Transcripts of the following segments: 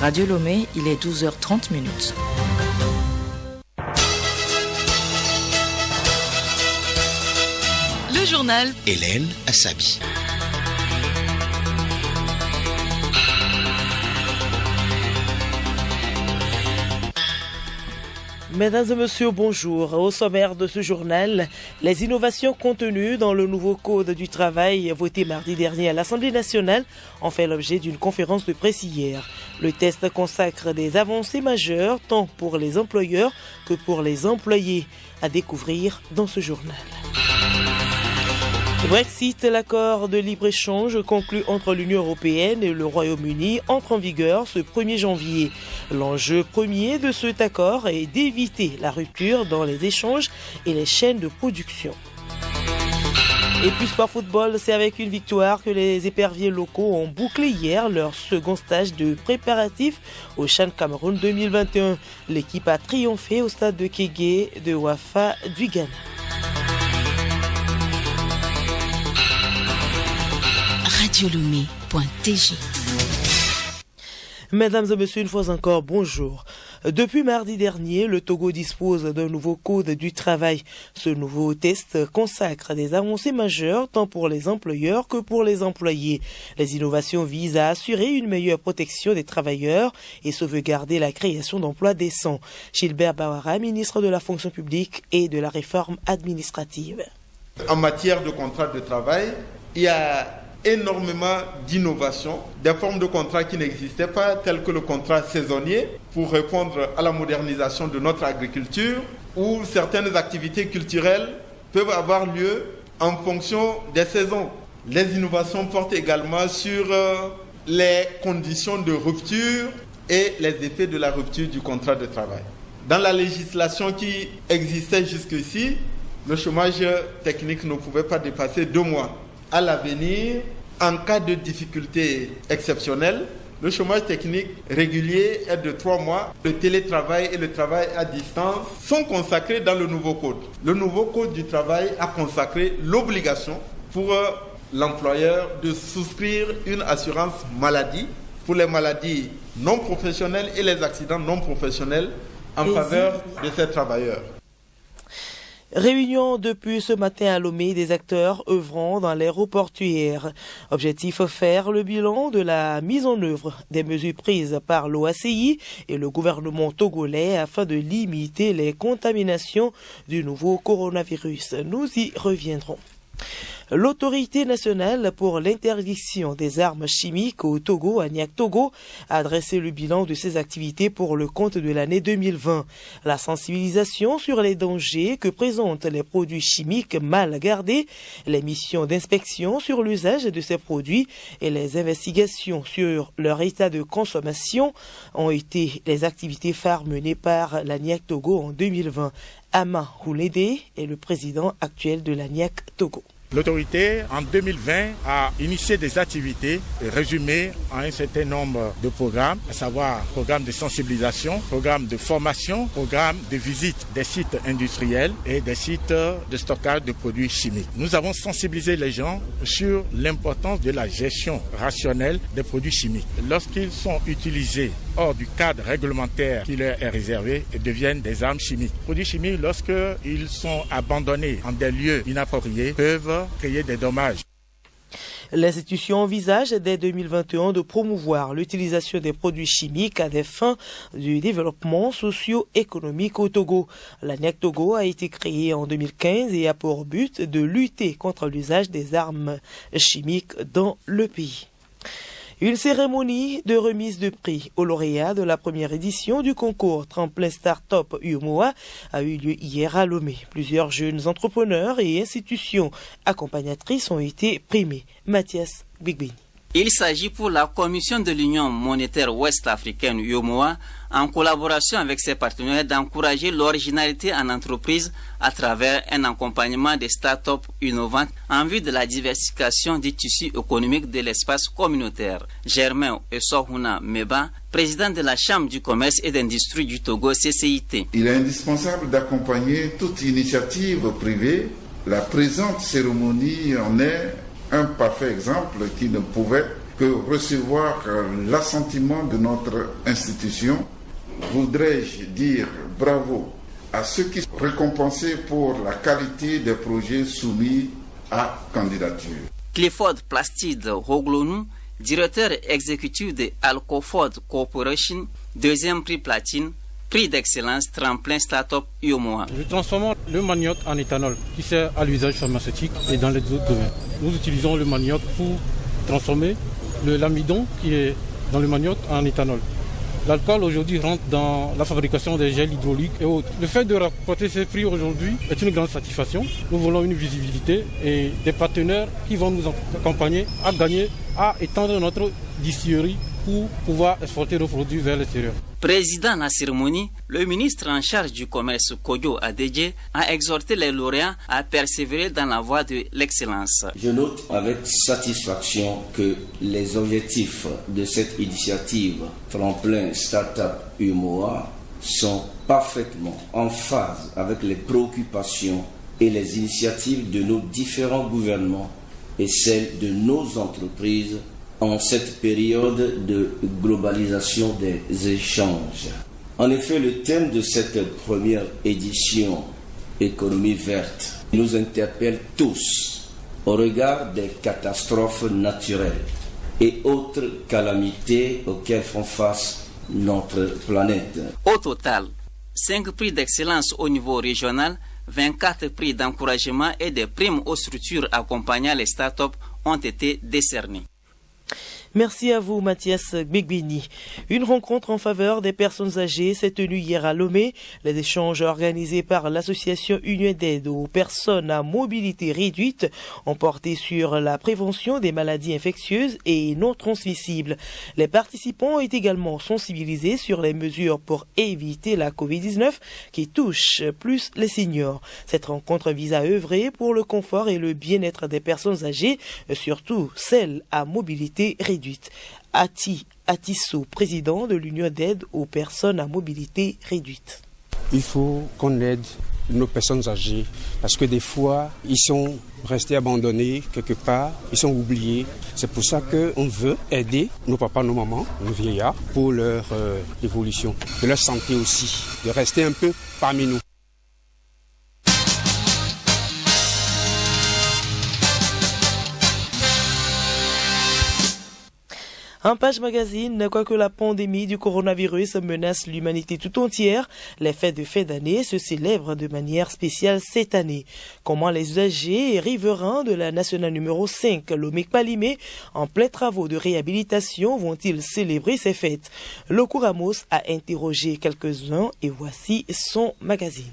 Radio Lomé, il est 12h30. Le journal Hélène Assabi. Mesdames et messieurs, bonjour. Au sommaire de ce journal, les innovations contenues dans le nouveau Code du travail voté mardi dernier à l'Assemblée nationale ont fait l'objet d'une conférence de presse hier. Le test consacre des avancées majeures tant pour les employeurs que pour les employés. À découvrir dans ce journal. Le Brexit, l'accord de libre-échange conclu entre l'Union européenne et le Royaume-Uni, entre en vigueur ce 1er janvier. L'enjeu premier de cet accord est d'éviter la rupture dans les échanges et les chaînes de production. Et puis sport football, c'est avec une victoire que les éperviers locaux ont bouclé hier leur second stage de préparatif au CHAN Cameroun 2021. L'équipe a triomphé au stade de Kégué de Wafa du Ghana. radiolomé.tg. Mesdames et messieurs, une fois encore, bonjour. Depuis mardi dernier, le Togo dispose d'un nouveau code du travail. Ce nouveau test consacre des avancées majeures tant pour les employeurs que pour les employés. Les innovations visent à assurer une meilleure protection des travailleurs et sauvegarder la création d'emplois décents. Gilbert Bawara, ministre de la fonction publique et de la réforme administrative. En matière de contrat de travail, il y a énormément d'innovations, des formes de contrats qui n'existaient pas, telles que le contrat saisonnier, pour répondre à la modernisation de notre agriculture, où certaines activités culturelles peuvent avoir lieu en fonction des saisons. Les innovations portent également sur les conditions de rupture et les effets de la rupture du contrat de travail. Dans la législation qui existait jusqu'ici, le chômage technique ne pouvait pas dépasser 2 mois. À l'avenir, en cas de difficultés exceptionnelles, le chômage technique régulier est de 3 mois. Le télétravail et le travail à distance sont consacrés dans le nouveau code. Le nouveau code du travail a consacré l'obligation pour l'employeur de souscrire une assurance maladie pour les maladies non professionnelles et les accidents non professionnels en faveur de ces travailleurs. Réunion depuis ce matin à Lomé des acteurs œuvrant dans l'aéroportuaire. Objectif, faire le bilan de la mise en œuvre des mesures prises par l'OACI et le gouvernement togolais afin de limiter les contaminations du nouveau coronavirus. Nous y reviendrons. L'autorité nationale pour l'interdiction des armes chimiques au Togo, ANIAC Togo, a dressé le bilan de ses activités pour le compte de l'année 2020. La sensibilisation sur les dangers que présentent les produits chimiques mal gardés, les missions d'inspection sur l'usage de ces produits et les investigations sur leur état de consommation ont été les activités phares menées par l'ANIAC Togo en 2020. Ama Houlédé est le président actuel de l'ANIAC Togo. L'autorité, en 2020, a initié des activités résumées en un certain nombre de programmes, à savoir programme de sensibilisation, programme de formation, programme de visite des sites industriels et des sites de stockage de produits chimiques. Nous avons sensibilisé les gens sur l'importance de la gestion rationnelle des produits chimiques. Lorsqu'ils sont utilisés hors du cadre réglementaire qui leur est réservé, ils deviennent des armes chimiques. Les produits chimiques, lorsqu'ils sont abandonnés en des lieux inappropriés, peuvent créer des dommages. L'institution envisage dès 2021 de promouvoir l'utilisation des produits chimiques à des fins du développement socio-économique au Togo. L'ANIAC Togo a été créée en 2015 et a pour but de lutter contre l'usage des armes chimiques dans le pays. Une cérémonie de remise de prix aux lauréats de la première édition du concours Tremplin Start-up UMOA a eu lieu hier à Lomé. Plusieurs jeunes entrepreneurs et institutions accompagnatrices ont été primés. Mathias Bigbini. Il s'agit pour la Commission de l'Union monétaire ouest-africaine UMOA, en collaboration avec ses partenaires, d'encourager l'originalité en entreprise à travers un accompagnement des start-up innovantes en vue de la diversification du tissu économique de l'espace communautaire. Germain Essohuna Meba, président de la Chambre du commerce et d'industrie du Togo, CCIT. Il est indispensable d'accompagner toute initiative privée. La présente cérémonie en est un parfait exemple qui ne pouvait que recevoir l'assentiment de notre institution. Voudrais-je dire bravo à ceux qui sont récompensés pour la qualité des projets soumis à candidature. Clifford Plastide Hoglonou, directeur exécutif de Alcoford Corporation, deuxième prix platine, prix d'excellence tremplin Startup UEMOA. Nous transformons le manioc en éthanol qui sert à l'usage pharmaceutique et dans les autres domaines. Nous utilisons le manioc pour transformer l'amidon qui est dans le manioc en éthanol. L'alcool aujourd'hui rentre dans la fabrication des gels hydrauliques et autres. Le fait de rapporter ces prix aujourd'hui est une grande satisfaction. Nous voulons une visibilité et des partenaires qui vont nous accompagner à gagner, à étendre notre distillerie pour pouvoir exporter nos produits vers l'extérieur. Président de la cérémonie, le ministre en charge du commerce Kodjo Adedje a exhorté les lauréats à persévérer dans la voie de l'excellence. Je note avec satisfaction que les objectifs de cette initiative Tremplin Startup UEMOA sont parfaitement en phase avec les préoccupations et les initiatives de nos différents gouvernements et celles de nos entreprises en cette période de globalisation des échanges. En effet, le thème de cette première édition, économie verte, nous interpelle tous au regard des catastrophes naturelles et autres calamités auxquelles font face notre planète. Au total, 5 prix d'excellence au niveau régional, 24 prix d'encouragement et des primes aux structures accompagnant les startups ont été décernés. Merci à vous, Mathias Gbegbeni. Une rencontre en faveur des personnes âgées s'est tenue hier à Lomé. Les échanges organisés par l'association Union d'aide aux personnes à mobilité réduite ont porté sur la prévention des maladies infectieuses et non transmissibles. Les participants ont également sensibilisés sur les mesures pour éviter la Covid-19 qui touche plus les seniors. Cette rencontre vise à œuvrer pour le confort et le bien-être des personnes âgées, surtout celles à mobilité réduite. Atisso, président de l'Union d'aide aux personnes à mobilité réduite. Il faut qu'on aide nos personnes âgées parce que des fois, ils sont restés abandonnés quelque part, ils sont oubliés. C'est pour ça qu'on veut aider nos papas, nos mamans, nos vieillards pour leur évolution, de leur santé aussi, de rester un peu parmi nous. En page magazine, quoique la pandémie du coronavirus menace l'humanité tout entière, les fêtes de fin d'année se célèbrent de manière spéciale cette année. Comment les usagers et riverains de la nationale numéro 5, Lomé-Palimé, en plein travaux de réhabilitation, vont-ils célébrer ces fêtes? Loco Ramos a interrogé quelques-uns et voici son magazine.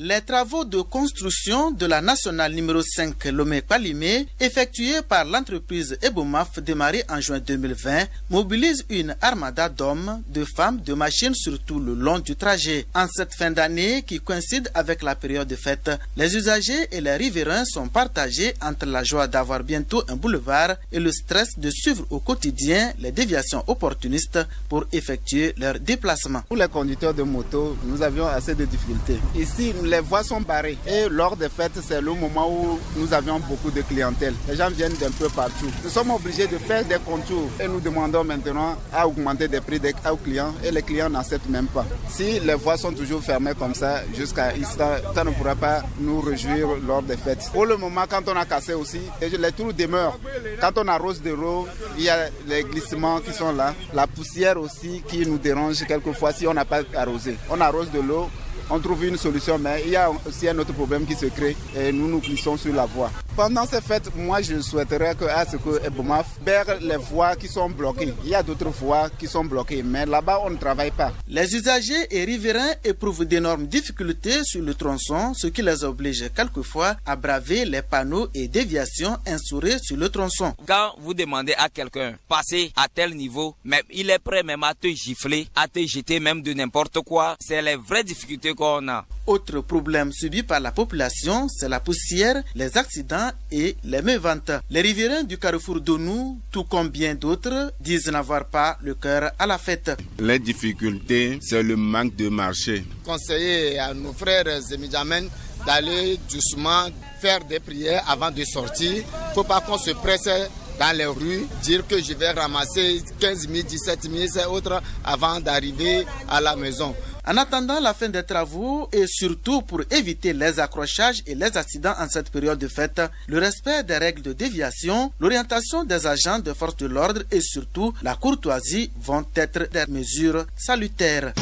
Les travaux de construction de la nationale numéro 5 Lomé-Palimé, effectués par l'entreprise Ebomaf démarrée en juin 2020, mobilisent une armada d'hommes, de femmes, de machines sur tout le long du trajet. En cette fin d'année qui coïncide avec la période de fête, les usagers et les riverains sont partagés entre la joie d'avoir bientôt un boulevard et le stress de suivre au quotidien les déviations opportunistes pour effectuer leurs déplacements. Pour les conducteurs de moto, nous avions assez de difficultés. Ici, les voies sont barrées et lors des fêtes, c'est le moment où nous avions beaucoup de clientèle. Les gens viennent d'un peu partout. Nous sommes obligés de faire des contours et nous demandons maintenant à augmenter des prix aux clients et les clients n'acceptent même pas. Si les voies sont toujours fermées comme ça, jusqu'à instant, ça ne pourra pas nous réjouir lors des fêtes. Pour le moment, quand on a cassé aussi, les trous demeurent. Quand on arrose de l'eau, il y a les glissements qui sont là. La poussière aussi qui nous dérange quelquefois si on n'a pas arrosé. On arrose de l'eau. On trouve une solution, mais il y a aussi un autre problème qui se crée et nous nous glissons sur la voie. Pendant ces fêtes, moi je souhaiterais que Ebomaf perd les voies qui sont bloquées. Il y a d'autres voies qui sont bloquées, mais là-bas on ne travaille pas. Les usagers et riverains éprouvent d'énormes difficultés sur le tronçon, ce qui les oblige quelquefois à braver les panneaux et déviations instaurés sur le tronçon. Quand vous demandez à quelqu'un passer à tel niveau, même il est prêt même à te gifler, à te jeter même de n'importe quoi. C'est les vraies difficultés qu'on a. Autre problème subi par la population, c'est la poussière, les accidents et les méventes. Les riverains du carrefour d'Onou, tout comme bien d'autres, disent n'avoir pas le cœur à la fête. Les difficultés, c'est le manque de marché. Conseiller à nos frères Zemidjamen d'aller doucement faire des prières avant de sortir. Il ne faut pas qu'on se presse dans les rues, dire que je vais ramasser 15 000, 17 000 et autres avant d'arriver à la maison. En attendant la fin des travaux et surtout pour éviter les accrochages et les accidents en cette période de fête, le respect des règles de déviation, l'orientation des agents de force de l'ordre et surtout la courtoisie vont être des mesures salutaires.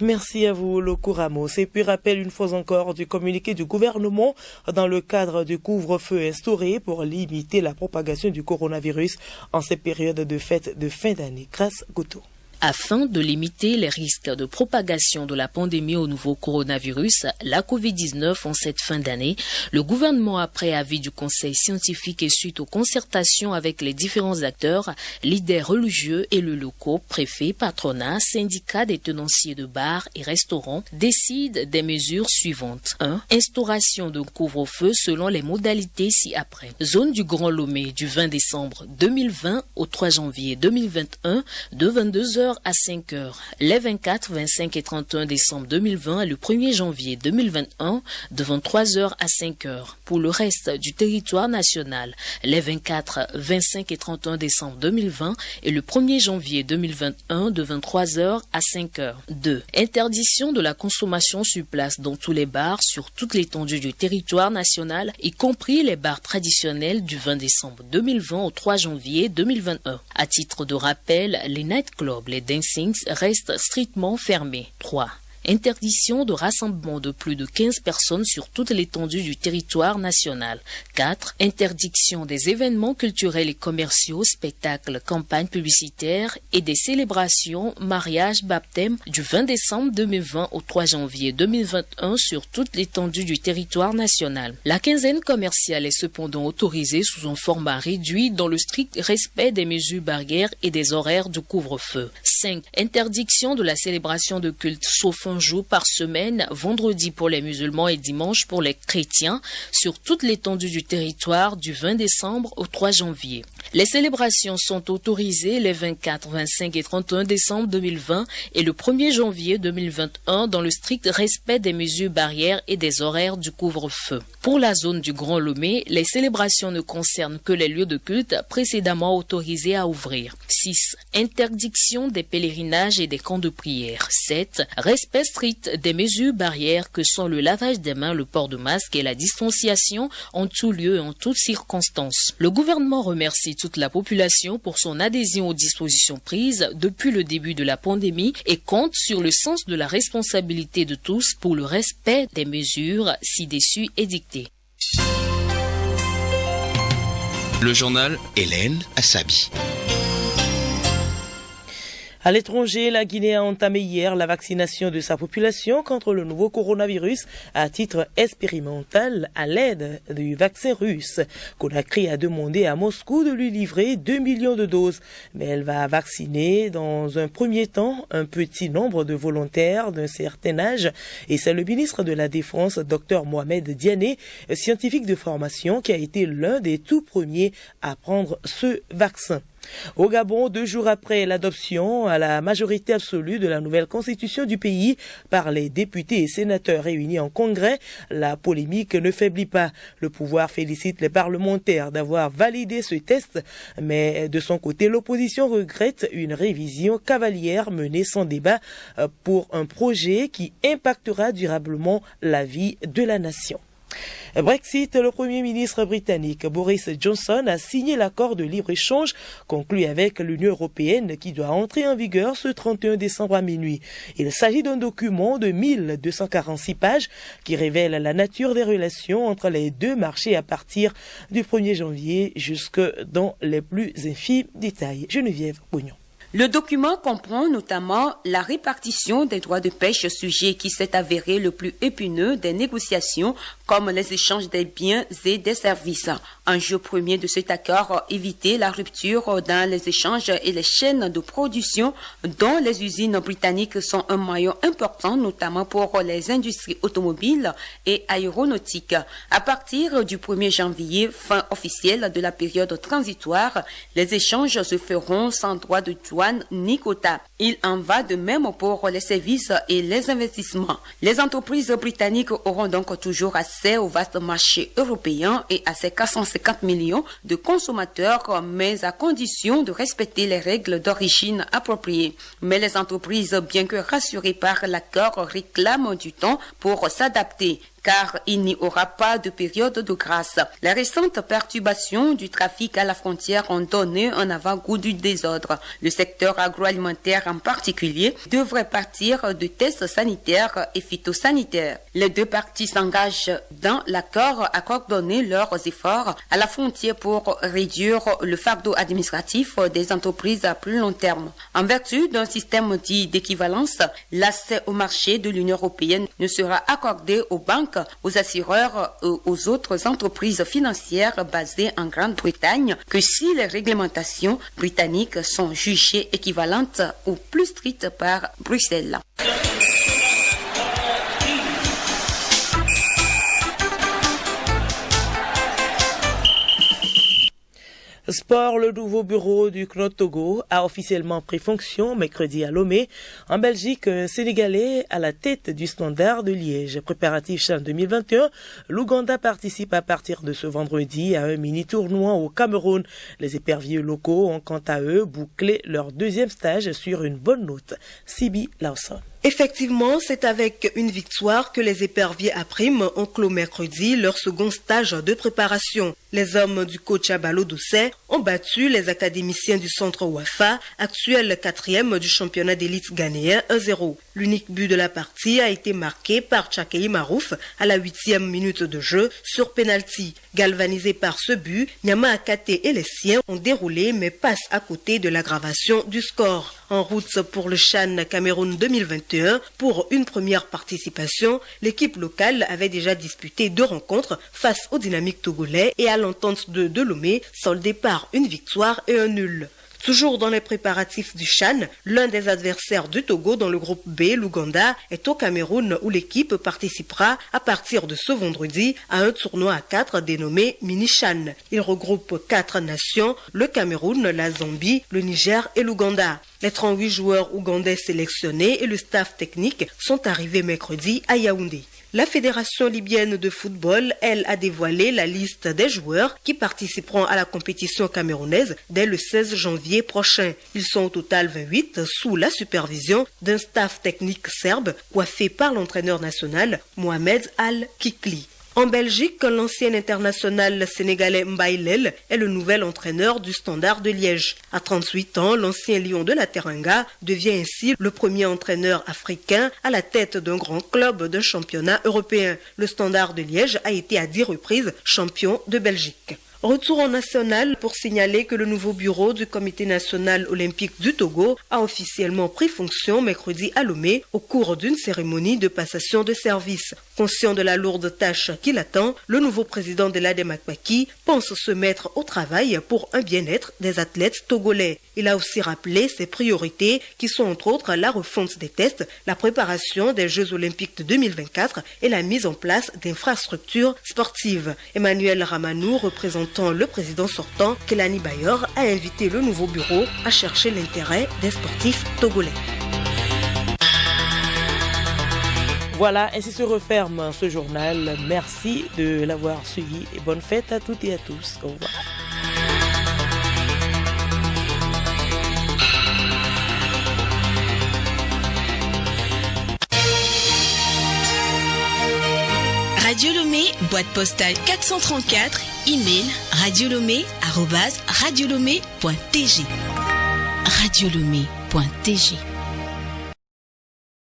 Merci à vous, Loko Ramos. Et puis rappel une fois encore du communiqué du gouvernement dans le cadre du couvre-feu instauré pour limiter la propagation du coronavirus en ces périodes de fête de fin d'année. Grâce Gouto. Afin de limiter les risques de propagation de la pandémie au nouveau coronavirus, la COVID-19 en cette fin d'année, le gouvernement, après avis du Conseil scientifique et suite aux concertations avec les différents acteurs, leaders religieux, élus locaux, préfets, patronats, syndicats des tenanciers de bars et restaurants, décide des mesures suivantes. 1. Instauration d'un couvre-feu selon les modalités ci-après. Zone du Grand Lomé du 20 décembre 2020 au 3 janvier 2021 de 22h à 5h, les 24, 25 et 31 décembre 2020 et le 1er janvier 2021 de 23h à 5h. Pour le reste du territoire national, les 24, 25 et 31 décembre 2020 et le 1er janvier 2021 de 23h à 5h. 2. Interdiction de la consommation sur place dans tous les bars sur toute l'étendue du territoire national, y compris les bars traditionnels du 20 décembre 2020 au 3 janvier 2021. À titre de rappel, les nightclubs, les dancings restent strictement fermés. 3. Interdiction de rassemblement de plus de 15 personnes sur toute l'étendue du territoire national. 4. Interdiction des événements culturels et commerciaux, spectacles, campagnes publicitaires et des célébrations, mariages, baptêmes du 20 décembre 2020 au 3 janvier 2021 sur toute l'étendue du territoire national. La quinzaine commerciale est cependant autorisée sous un format réduit dans le strict respect des mesures barrières et des horaires de couvre-feu. 5. Interdiction de la célébration de culte sauf un jour par semaine, vendredi pour les musulmans et dimanche pour les chrétiens, sur toute l'étendue du territoire du 20 décembre au 3 janvier. Les célébrations sont autorisées les 24, 25 et 31 décembre 2020 et le 1er janvier 2021 dans le strict respect des mesures barrières et des horaires du couvre-feu. Pour la zone du Grand Lomé, les célébrations ne concernent que les lieux de culte précédemment autorisés à ouvrir. 6. Interdiction des pèlerinages et des camps de prière. 7. Respect strict des mesures barrières que sont le lavage des mains, le port de masque et la distanciation en tout lieu et en toutes circonstances. Le gouvernement remercie toute la population pour son adhésion aux dispositions prises depuis le début de la pandémie et compte sur le sens de la responsabilité de tous pour le respect des mesures ci-dessus édictées. Le journal Hélène Assabi. À l'étranger, la Guinée a entamé hier la vaccination de sa population contre le nouveau coronavirus à titre expérimental à l'aide du vaccin russe. Conakry a demandé à Moscou de lui livrer 2 millions de doses, mais elle va vacciner dans un premier temps un petit nombre de volontaires d'un certain âge et c'est le ministre de la Défense, Dr Mohamed Diané, scientifique de formation, qui a été l'un des tout premiers à prendre ce vaccin. Au Gabon, 2 jours après l'adoption à la majorité absolue de la nouvelle constitution du pays par les députés et sénateurs réunis en congrès, la polémique ne faiblit pas. Le pouvoir félicite les parlementaires d'avoir validé ce test, mais de son côté, l'opposition regrette une révision cavalière menée sans débat pour un projet qui impactera durablement la vie de la nation. Brexit, le Premier ministre britannique Boris Johnson a signé l'accord de libre-échange conclu avec l'Union européenne qui doit entrer en vigueur ce 31 décembre à minuit. Il s'agit d'un document de 1246 pages qui révèle la nature des relations entre les deux marchés à partir du 1er janvier jusque dans les plus infimes détails. Geneviève Bognon. Le document comprend notamment la répartition des droits de pêche, sujet qui s'est avéré le plus épineux des négociations, comme les échanges des biens et des services. Enjeu premier de cet accord, éviter la rupture dans les échanges et les chaînes de production dont les usines britanniques sont un maillon important, notamment pour les industries automobiles et aéronautiques. À partir du 1er janvier, fin officielle de la période transitoire, les échanges se feront sans droit de douane douane ni quota. Il en va de même pour les services et les investissements. Les entreprises britanniques auront donc toujours accès au vaste marché européen et à ses 450 millions de consommateurs, mais à condition de respecter les règles d'origine appropriées. Mais les entreprises, bien que rassurées par l'accord, réclament du temps pour s'adapter, car il n'y aura pas de période de grâce. Les récentes perturbations du trafic à la frontière ont donné un avant-goût du désordre. Le secteur agroalimentaire en particulier devrait partir de tests sanitaires et phytosanitaires. Les deux parties s'engagent dans l'accord à coordonner leurs efforts à la frontière pour réduire le fardeau administratif des entreprises à plus long terme. En vertu d'un système dit d'équivalence, l'accès au marché de l'Union européenne ne sera accordé aux banques, aux assureurs et aux autres entreprises financières basées en Grande-Bretagne que si les réglementations britanniques sont jugées équivalentes ou plus strictes par Bruxelles. Sport, le nouveau bureau du CNOD Togo a officiellement pris fonction mercredi à Lomé. En Belgique, Sénégalais à la tête du Standard de Liège. Préparatif CHAN 2021, l'Ouganda participe à partir de ce vendredi à un mini-tournoi au Cameroun. Les éperviers locaux ont quant à eux bouclé leur deuxième stage sur une bonne note. Sibi Lawson. Effectivement, c'est avec une victoire que les éperviers à prime ont clos mercredi leur second stage de préparation. Les hommes du coach Abalo Doucet ont battu les académiciens du centre Wafa, actuel 4e du championnat d'élite ghanéen 1-0. L'unique but de la partie a été marqué par Tchakei Marouf à la 8e minute de jeu sur penalty. Galvanisés par ce but, Nyama Akate et les siens ont déroulé mais passent à côté de l'aggravation du score. En route pour le CHAN Cameroun 2021, pour une première participation, l'équipe locale avait déjà disputé 2 rencontres face au Dynamique togolais et à l'Entente de Lomé, soldée par une victoire et un nul. Toujours dans les préparatifs du CHAN, l'un des adversaires du Togo dans le groupe B, l'Ouganda, est au Cameroun où l'équipe participera à partir de ce vendredi à un tournoi à 4 dénommé Mini-CHAN. Il regroupe 4 nations, le Cameroun, la Zambie, le Niger et l'Ouganda. Les 38 joueurs ougandais sélectionnés et le staff technique sont arrivés mercredi à Yaoundé. La Fédération libyenne de football, elle, a dévoilé la liste des joueurs qui participeront à la compétition camerounaise dès le 16 janvier prochain. Ils sont au total 28 sous la supervision d'un staff technique serbe coiffé par l'entraîneur national Mohamed Al-Kikli. En Belgique, l'ancien international sénégalais Mbaïlel est le nouvel entraîneur du Standard de Liège. À 38 ans, l'ancien lion de la Teranga devient ainsi le premier entraîneur africain à la tête d'un grand club d'un championnat européen. Le Standard de Liège a été à 10 reprises champion de Belgique. Retour en national pour signaler que le nouveau bureau du Comité national olympique du Togo a officiellement pris fonction mercredi à Lomé au cours d'une cérémonie de passation de service. Conscient de la lourde tâche qui l'attend, le nouveau président de l'ADEMACPACI pense se mettre au travail pour un bien-être des athlètes togolais. Il a aussi rappelé ses priorités qui sont entre autres la refonte des tests, la préparation des Jeux olympiques de 2024 et la mise en place d'infrastructures sportives. Emmanuel Ramanou, représentant le président sortant, Kelani Bayor, a invité le nouveau bureau à chercher l'intérêt des sportifs togolais. Voilà, ainsi se referme ce journal. Merci de l'avoir suivi et bonne fête à toutes et à tous. Au revoir. Radio Lomé, boîte postale 434, email radiolomé@radiolomé.tg. radiolomé.tg